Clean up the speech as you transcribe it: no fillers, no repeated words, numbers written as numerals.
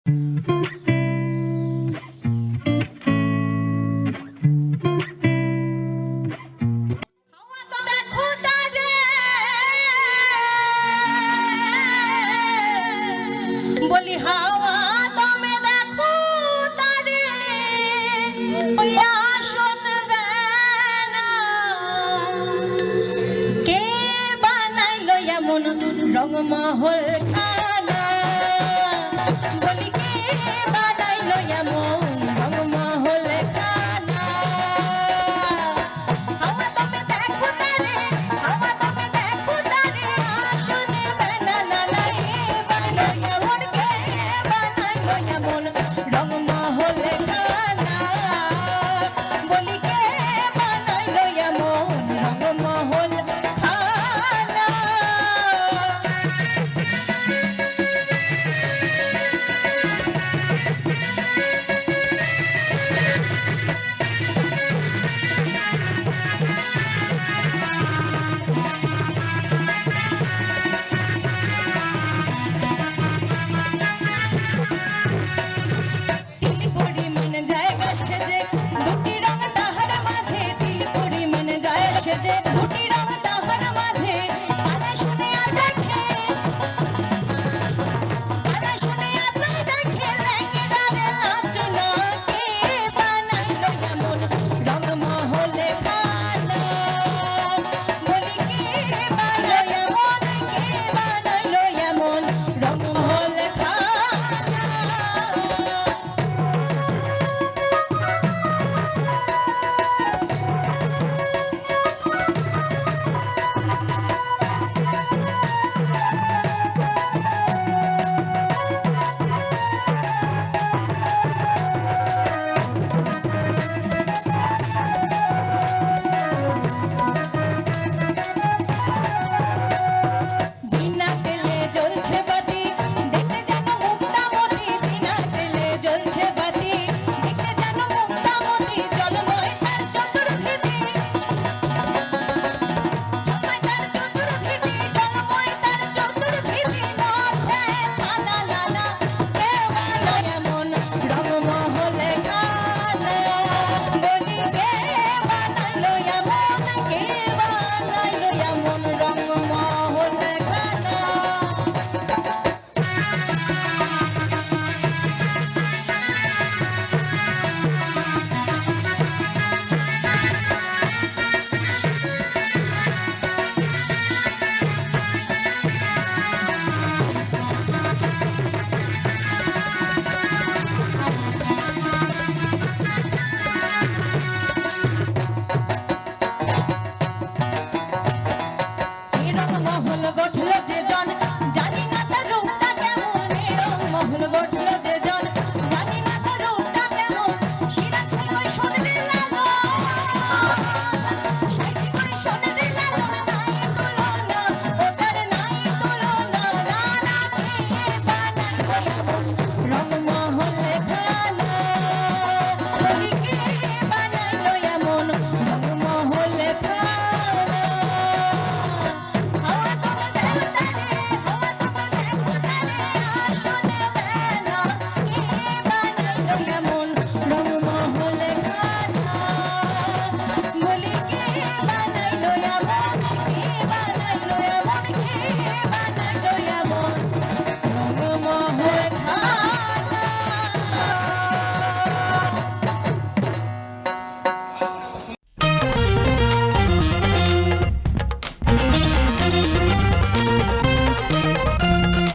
বলি হাওয়া তুমি দেখো তারে ওয়া শুনবে না কে বানাইলো এমন রংমহল খানা বলি কে বানাইলো এমন রংমহল খানা হাওয়া তুমি দেখো তারে হাওয়া তুমি দেখো তারে শুনবে না না নাই রংমহল খানা বলি কে বানাইলো এমন রংমহল খানা যে দুটি রং তাহার মাঝে আলা শুনে আর দেখে আলা শুনে আর দেখে লেঙ্গড়ারে নাচনা কে বানাইলো এমন রংমহল খানা বলি কে বানাইলো এমন রংমহল খানা গঠল যে জন জানি না তার রূপটা কেমন রংমহল গঠল